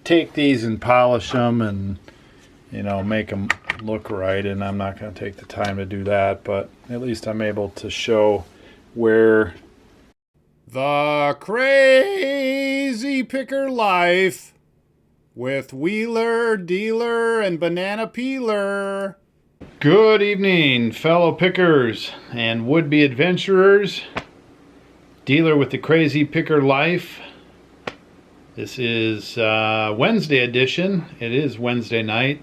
take these and polish them and, you know, make them look right, and I'm not going to take the time to do that, but at least I'm able to show where the crazy picker life with Wheeler, Dealer, and Banana Peeler. Good evening, fellow pickers and would-be adventurers. Dealer with the crazy picker life. This is Wednesday edition. It is Wednesday night.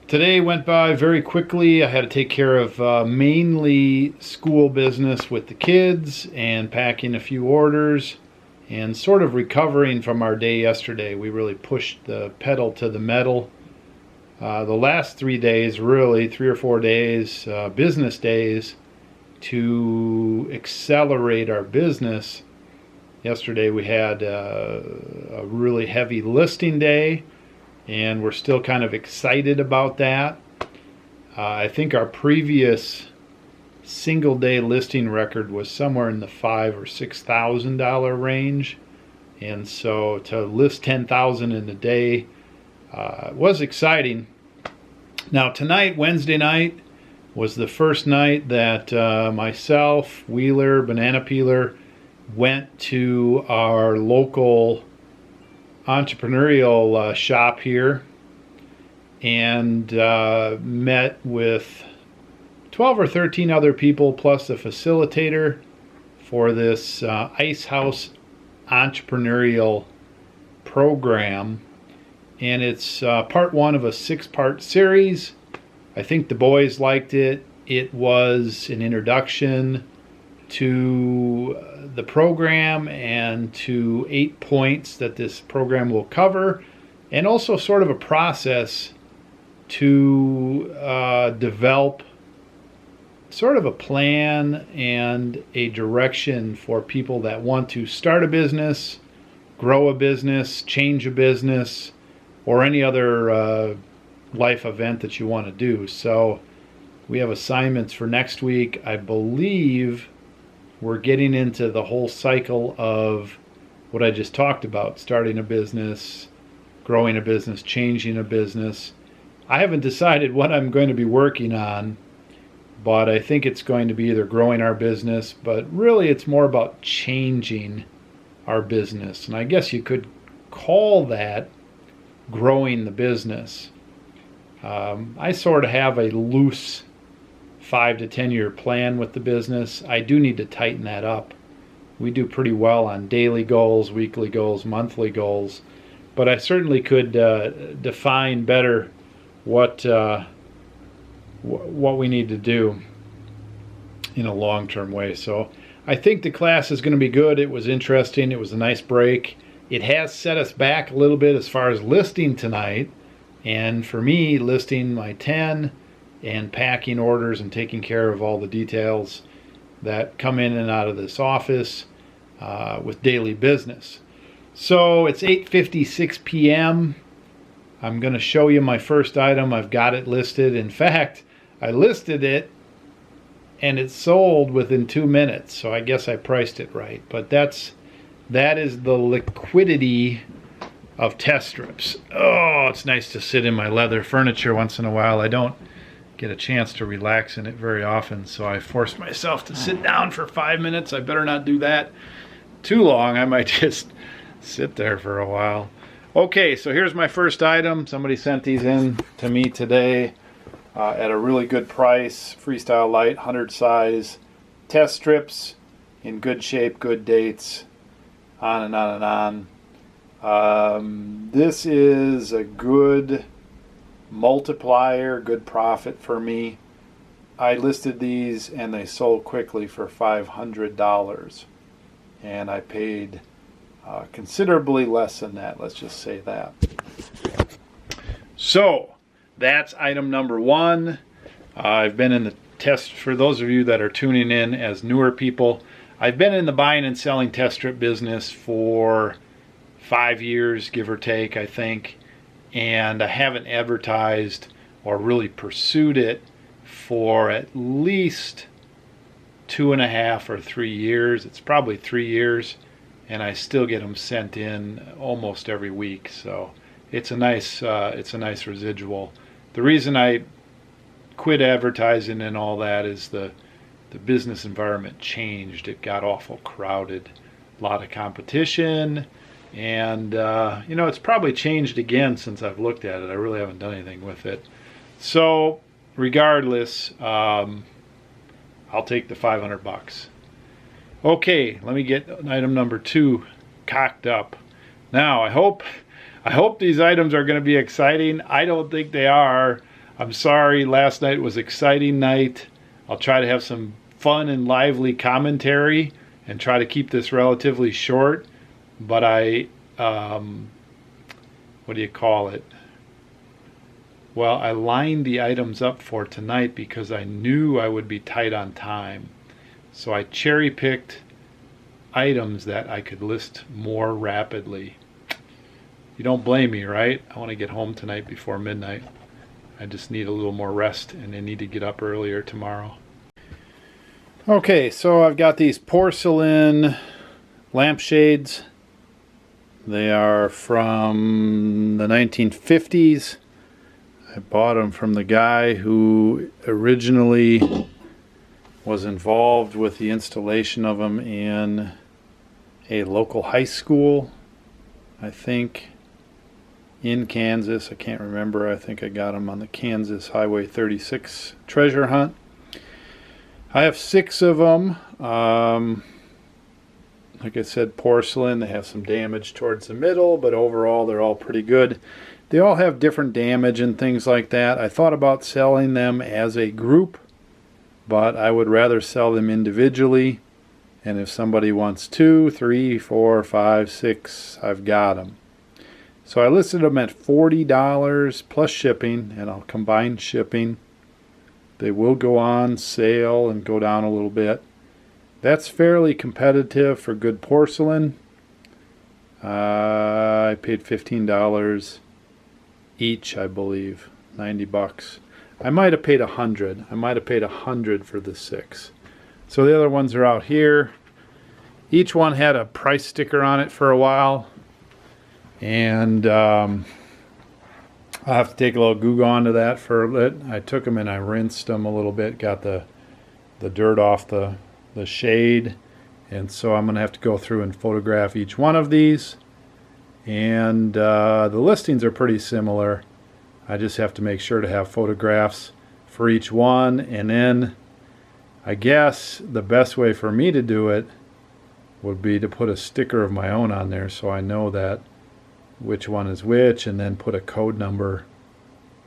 Today went by very quickly. I had to take care of mainly school business with the kids and packing a few orders and sort of recovering from our day yesterday. We really pushed the pedal to the metal. The last 3 days, really 3 or 4 days, business days, to accelerate our business. Yesterday we had a really heavy listing day, and we're still kind of excited about that. I think our previous single day listing record was somewhere in the $5,000 or $6,000 range, and so to list 10,000 in a day was exciting. Now tonight, Wednesday night, was the first night that myself, Wheeler, Banana Peeler went to our local entrepreneurial shop here and met with 12 or 13 other people plus a facilitator for this Ice House entrepreneurial program, and it's part one of a 6-part series. I think the boys liked it. It was an introduction to the program and to 8 points that this program will cover, and also sort of a process to develop sort of a plan and a direction for people that want to start a business, grow a business, change a business, or any other life event that you want to do. So we have assignments for next week. I believe we're getting into the whole cycle of what I just talked about: starting a business, growing a business, changing a business. I haven't decided what I'm going to be working on, but I think it's going to be either growing our business, but really it's more about changing our business. And I guess you could call that growing the business. I sort of have a loose 5 to 10 year plan with the business. I do need to tighten that up. We do pretty well on daily goals, weekly goals, monthly goals, but I certainly could define better what we need to do in a long-term way. So I think the class is going to be good. It was interesting. It was a nice break. It has set us back a little bit as far as listing tonight. And for me, listing my 10 and packing orders and taking care of all the details that come in and out of this office with daily business. So it's 8:56 p.m. I'm going to show you my first item. I've got it listed. In fact, I listed it and it sold within 2 minutes. So I guess I priced it right. But that is the liquidity of test strips. Oh, it's nice to sit in my leather furniture once in a while. I don't get a chance to relax in it very often, so I forced myself to sit down for 5 minutes. I better not do that too long. I might just sit there for a while. Okay, so here's my first item. Somebody sent these in to me today at a really good price. Freestyle Light 100 size test strips in good shape, good dates, on and on and on. This is a good multiplier, good profit for me. I listed these and they sold quickly for $500, and I paid considerably less than that, let's just say that. So that's item number one. I've been in the test, for those of you that are tuning in as newer people, I've been in the buying and selling test strip business for 5 years, give or take, I think, and I haven't advertised or really pursued it for at least 2.5 or 3 years. It's probably 3 years, and I still get them sent in almost every week. So it's a nice residual. The reason I quit advertising and all that is the business environment changed. It got awful crowded, a lot of competition, and it's probably changed again since I've looked at it. I really haven't done anything with it. So regardless, I'll take the $500. Okay, let me get item number 2 cocked up. Now I hope these items are going to be exciting. I don't think they are. I'm sorry, last night was exciting night. I'll try to have some fun and lively commentary and try to keep this relatively short. But what do you call it? Well, I lined the items up for tonight because I knew I would be tight on time. So I cherry-picked items that I could list more rapidly. You don't blame me, right? I want to get home tonight before midnight. I just need a little more rest, and I need to get up earlier tomorrow. Okay, so I've got these porcelain lampshades. They are from the 1950s. I bought them from the guy who originally was involved with the installation of them in a local high school, I think, in Kansas. I can't remember. I think I got them on the Kansas Highway 36 treasure hunt. I have 6 of them. Like I said, porcelain. They have some damage towards the middle, but overall they're all pretty good. They all have different damage and things like that. I thought about selling them as a group, but I would rather sell them individually. And if somebody wants 2, 3, 4, 5, 6, I've got them. So I listed them at $40 plus shipping, and I'll combine shipping. They will go on sale and go down a little bit. That's fairly competitive for good porcelain. I paid $15 each, I believe. $90. I might have paid $100. I might have paid $100 for the 6. So the other ones are out here. Each one had a price sticker on it for a while. And I'll have to take a little Goo onto that for a bit. I took them and I rinsed them a little bit, got the dirt off the shade. And so I'm going to have to go through and photograph each one of these. And the listings are pretty similar. I just have to make sure to have photographs for each one. And then I guess the best way for me to do it would be to put a sticker of my own on there so I know that which one is which, and then put a code number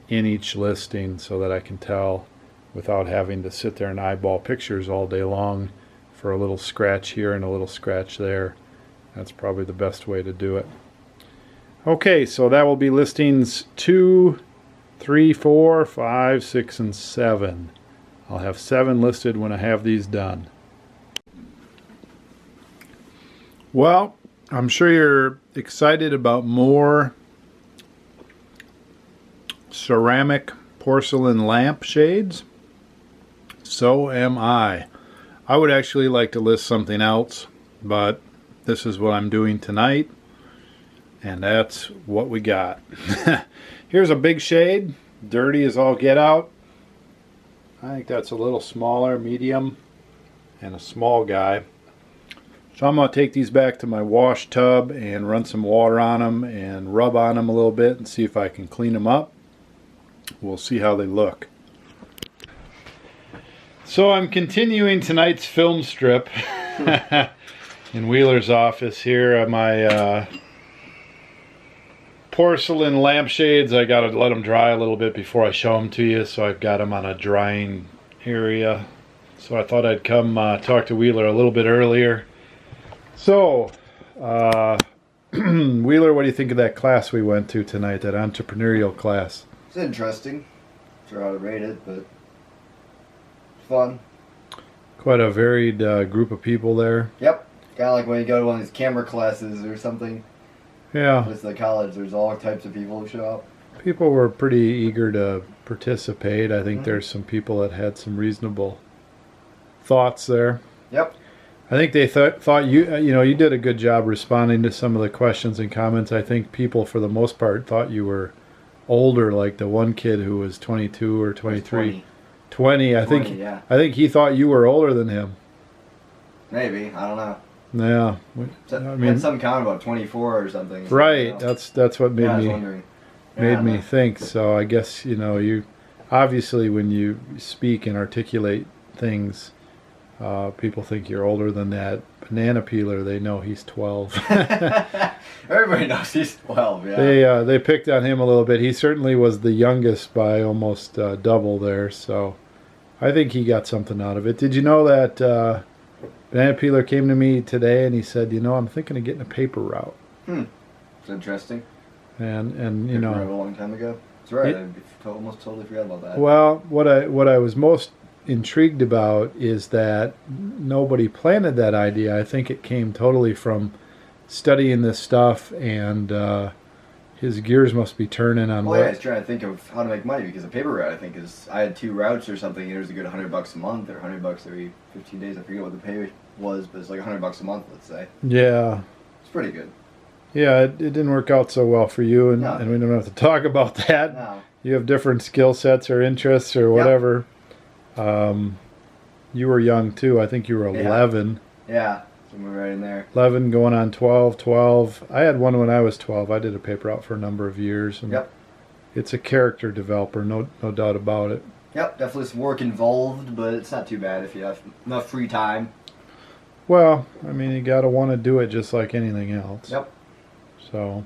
in each listing so that I can tell without having to sit there and eyeball pictures all day long for a little scratch here and a little scratch there. That's probably the best way to do it. Okay, so that will be listings 2, 3, 4, 5, 6, and 7. I'll have 7 listed when I have these done. Well, I'm sure you're excited about more ceramic porcelain lampshades. So am I. I would actually like to list something else, but this is what I'm doing tonight, and that's what we got. Here's a big shade, dirty as all get out. I think that's a little smaller, medium, and a small guy. So I'm going to take these back to my wash tub and run some water on them and rub on them a little bit and see if I can clean them up. We'll see how they look. So I'm continuing tonight's film strip in Wheeler's office here. My porcelain lampshades, I got to let them dry a little bit before I show them to you. So I've got them on a drying area. So I thought I'd come talk to Wheeler a little bit earlier. So, Wheeler, what do you think of that class we went to tonight, that entrepreneurial class? It's interesting. I'm sure how to rate it, but fun. Quite a varied group of people there. Yep. Kind of like when you go to one of these camera classes or something. Yeah. With the college, there's all types of people who show up. People were pretty eager to participate. I think there's some people that had some reasonable thoughts there. Yep. I think they thought you you did a good job responding to some of the questions and comments. I think people for the most part thought you were older, like the one kid who was 22 or 23. 20. I think yeah. I think he thought you were older than him. Maybe, I don't know. Yeah, I mean, some comment about 24 or something. Right. That's what made I was me wondering. made me think. So I guess you obviously when you speak and articulate things, people think you're older than that. Banana peeler, they know he's 12. Everybody knows he's 12. Yeah. They picked on him a little bit. He certainly was the youngest by almost double there. So I think he got something out of it. Did you know that? Banana peeler came to me today and he said, I'm thinking of getting a paper route. It's interesting. And a long time ago. That's right. I almost totally forgot about that. Well, what I was most intrigued about is that nobody planted that idea. I think it came totally from studying this stuff, and his gears must be turning on. Well, yeah, I was trying to think of how to make money because a paper route, I think, I had 2 routes or something, and it was a good $100 a month or $100 every 15 days. I forget what the pay was, but it's like $100 a month, let's say. Yeah. It's pretty good. Yeah, it didn't work out so well for you, and we don't have to talk about that. No. You have different skill sets or interests or whatever. Yep. You were young too. I think you were 11. Yeah, somewhere right in there. 11 going on 12. I had one when I was 12. I did a paper out for a number of years. And it's a character developer, no doubt about it. Yep, definitely some work involved, but it's not too bad if you have enough free time. Well, I mean, you got to want to do it just like anything else. Yep. So,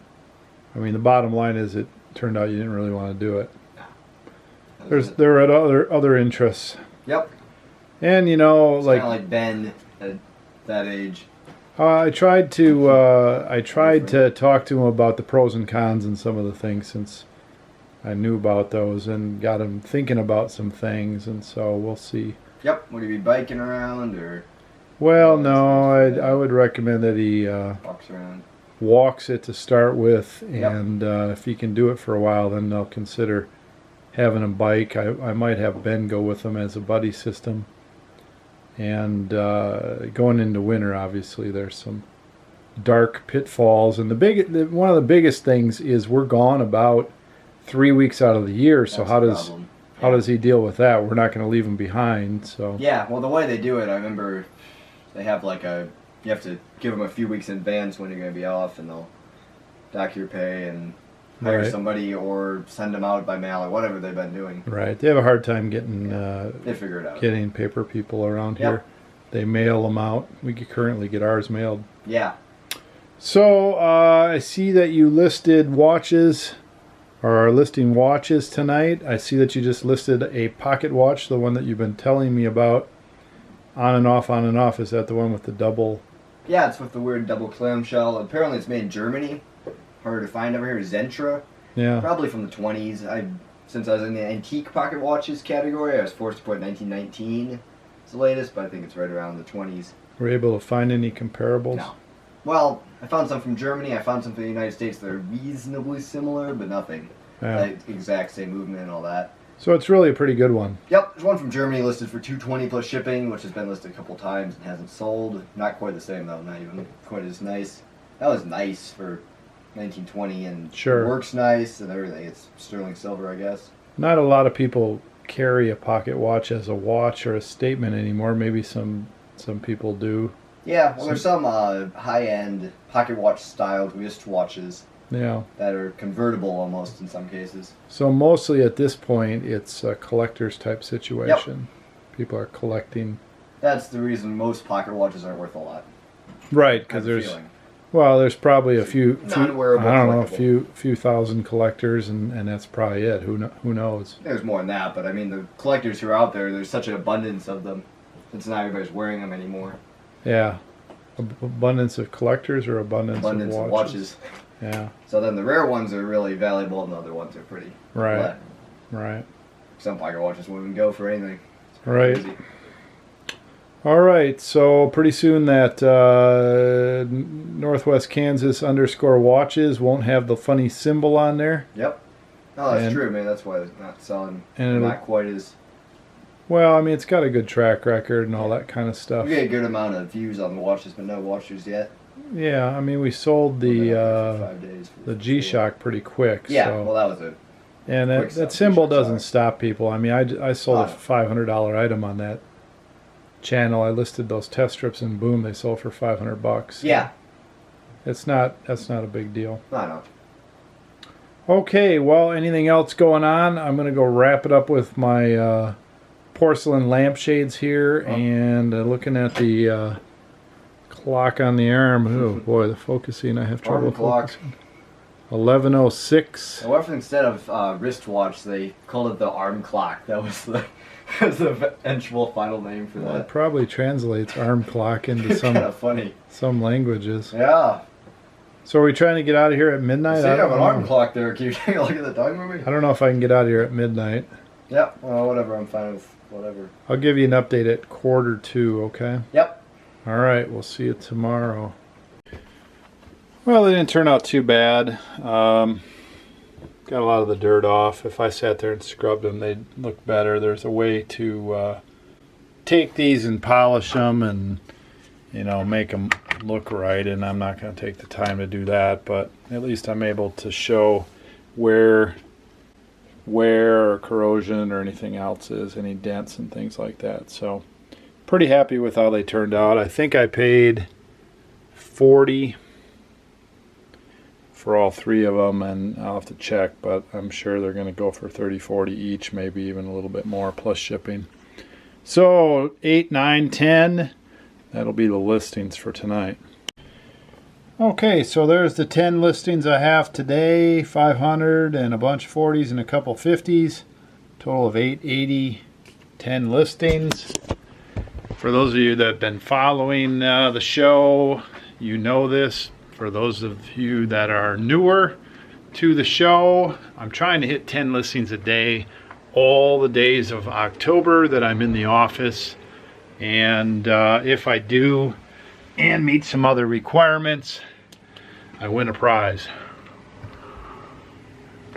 I mean, the bottom line is it turned out you didn't really want to do it. There are other interests. Yep. And it's kind of like Ben at that age. I tried to talk to him about the pros and cons and some of the things since I knew about those and got him thinking about some things, and so we'll see. Yep. Would he be biking around or? Well, no. I would recommend that he walks around. Walks it to start with, and if he can do it for a while, then they'll consider having a bike. I might have Ben go with them as a buddy system. And going into winter, obviously, there's some dark pitfalls. And one of the biggest things is we're gone about 3 weeks out of the year. So how does he deal with that? We're not going to leave him behind. So yeah, well, the way they do it, I remember they have you have to give them a few weeks in advance when you're going to be off, and they'll dock your pay and hire somebody or send them out by mail or whatever they've been doing. Right. They have a hard time getting they figure it out. Getting paper people around here. They mail them out. We could currently get ours mailed. Yeah. So I see that you listed watches, or are listing watches tonight. I see that you just listed a pocket watch, the one that you've been telling me about. On and off, on and off. Is that the one with the double? Yeah, it's with the weird double clamshell. Apparently it's made in Germany. Harder to find over here. Zentra. Yeah. Probably from the 20s. Since I was in the antique pocket watches category, I was forced to put 1919. It's the latest, but I think it's right around the 20s. Were you able to find any comparables? No. Well, I found some from Germany. I found some from the United States that are reasonably similar, but nothing. Like exact same movement and all that. So it's really a pretty good one. Yep, there's one from Germany listed for $220 plus shipping, which has been listed a couple times and hasn't sold. Not quite the same though, not even quite as nice. That was nice for 1920 and it works nice and everything. It's sterling silver, I guess. Not a lot of people carry a pocket watch as a watch or a statement anymore. Maybe some people do. Yeah, well, there's some high-end pocket watch styled wristwatches. Yeah. That are convertible almost in some cases. So mostly at this point, it's a collector's type situation. Yep. People are collecting. That's the reason most pocket watches aren't worth a lot. Right, because there's probably a few thousand collectors, and that's probably it. Who knows? There's more than that, but I mean the collectors who are out there, there's such an abundance of them. It's not everybody's wearing them anymore. Yeah, abundance of collectors or abundance of watches. Yeah. So then the rare ones are really valuable, and the other ones are pretty flat. Right. Some pocket watches won't even go for anything. Right. Crazy. All right. So pretty soon that Northwest Kansas _watches won't have the funny symbol on there. Yep. Oh, that's true, man. That's why it's not selling. And not quite as Well, I mean, it's got a good track record and all that kind of stuff. We get a good amount of views on the washers, but no washers yet. Yeah, I mean, we sold the G-Shock pretty quick. Yeah, so. well, that was it. And that symbol doesn't stop people. I mean, I sold a $500 item on that channel. I listed those test strips and boom, they sold for $500. Yeah. That's not a big deal. No. Okay, well, anything else going on? I'm going to go wrap it up with my porcelain lampshades here and looking at the clock on the arm. Oh boy, the focusing, I have trouble focusing. 11:06. What if instead of wristwatch they called it the arm clock? That was the eventual final name for that. Well, it probably translates arm clock into some kind of funny. Some languages. Yeah. So are we trying to get out of here at midnight? I have an arm clock there. Can you take a look at the time movie? I don't know if I can get out of here at midnight. Yeah, well, whatever. I'm fine with whatever. I'll give you an update at 1:45, okay? Yep. All right, we'll see you tomorrow. Well, they didn't turn out too bad. Got a lot of the dirt off. If I sat there and scrubbed them, they'd look better. There's a way to take these and polish them and, you know, make them look right, and I'm not going to take the time to do that, but at least I'm able to show where wear or corrosion or anything else is, any dents and things like that. So pretty happy with how they turned out. I think I paid $40 for all three of them, and I'll have to check, but I'm sure they're going to go for $30, $40 each, maybe even a little bit more plus shipping. So 8, 9, 10, that'll be the listings for tonight. Okay, so there's the 10 listings I have today, 500 and a bunch of 40s and a couple 50s, total of 880, 10 listings. For those of you that have been following the show, you know this. For those of you that are newer to the show, I'm trying to hit 10 listings a day all the days of October that I'm in the office. And if I do and meet some other requirements, I win a prize.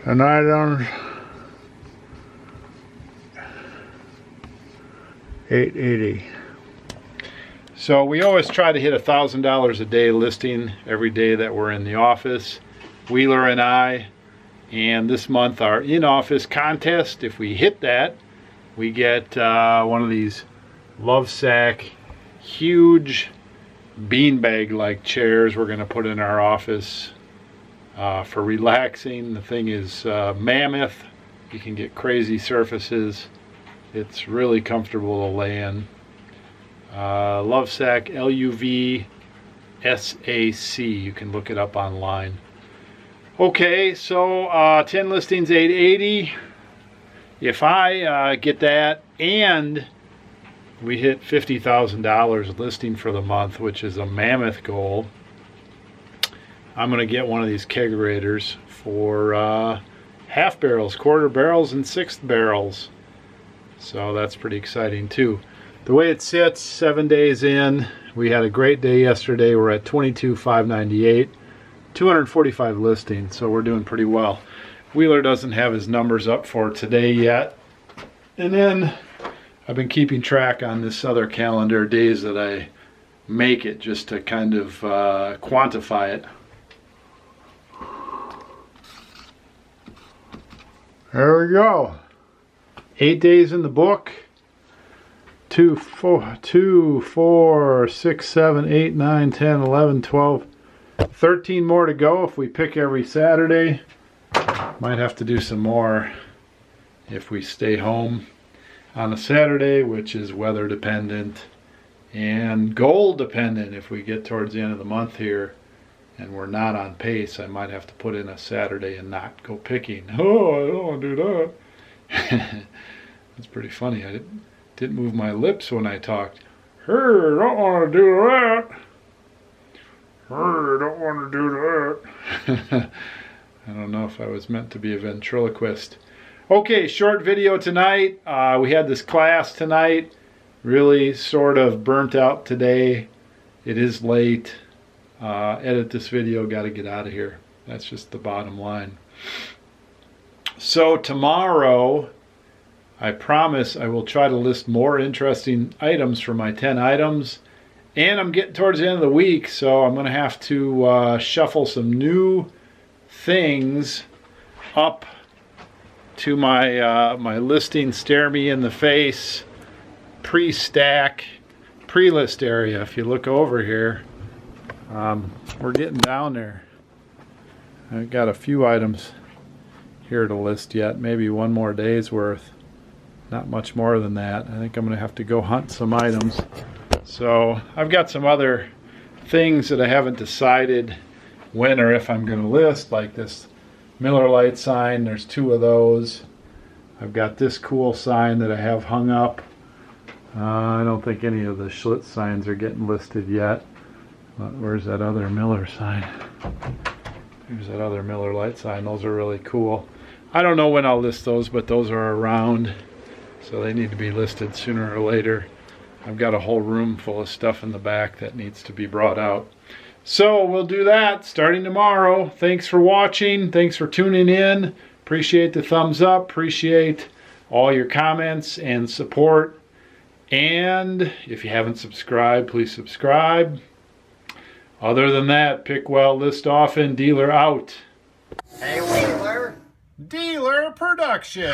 Tonight on 880. So we always try to hit $1,000 a day listing every day that we're in the office, Wheeler and I. And this month our in-office contest, if we hit that, we get one of these Lovesac huge beanbag like chairs we're going to put in our office for relaxing. The thing is mammoth. You can get crazy surfaces. It's really comfortable to lay in. Lovesac, LUVSAC. You can look it up online. Okay, so 10 listings, 880. If I get that and we hit $50,000 listing for the month, which is a mammoth goal, I'm going to get one of these kegerators for half barrels, quarter barrels, and sixth barrels. So that's pretty exciting too. The way it sits, 7 days in, we had a great day yesterday. We're at 22,598, 245 listings, so we're doing pretty well. Wheeler doesn't have his numbers up for today yet. And then I've been keeping track on this other calendar, days that I make it, just to kind of quantify it. There we go. 8 days in the book. 2, 4, 6, 7, 8, 9, 10, 11, 12, 13 more to go if we pick every Saturday. Might have to do some more if we stay home on a Saturday, which is weather dependent and goal dependent. If we get towards the end of the month here and we're not on pace, I might have to put in a Saturday and not go picking. Oh, I don't want to do that. That's pretty funny. I didn't move my lips when I talked. Hey, don't want to do that. Hey, don't want to do that. I don't know if I was meant to be a ventriloquist. Okay, short video tonight. We had this class tonight. Really sort of burnt out today. It is late. Edit this video, got to get out of here. That's just the bottom line. So tomorrow I promise I will try to list more interesting items for my 10 items. And I'm getting towards the end of the week, so I'm going to have to shuffle some new things up to my my listing stare me in the face pre-stack pre-list area. If you look over here, we're getting down there. I've got a few items here to list yet, maybe one more day's worth, not much more than that. I think I'm gonna have to go hunt some items. So I've got some other things that I haven't decided when or if I'm gonna list, like this Miller Lite sign. There's 2 of those. I've got this cool sign that I have hung up. I don't think any of the Schlitz signs are getting listed yet. But where's that other Miller sign? Here's that other Miller Lite sign. Those are really cool. I don't know when I'll list those, but those are around, so they need to be listed sooner or later. I've got a whole room full of stuff in the back that needs to be brought out. So we'll do that starting tomorrow. Thanks for watching. Thanks for tuning in. Appreciate the thumbs up. Appreciate all your comments and support. And if you haven't subscribed, please subscribe. Other than that, pick well, list often, dealer out. Hey, Wheeler. Dealer production.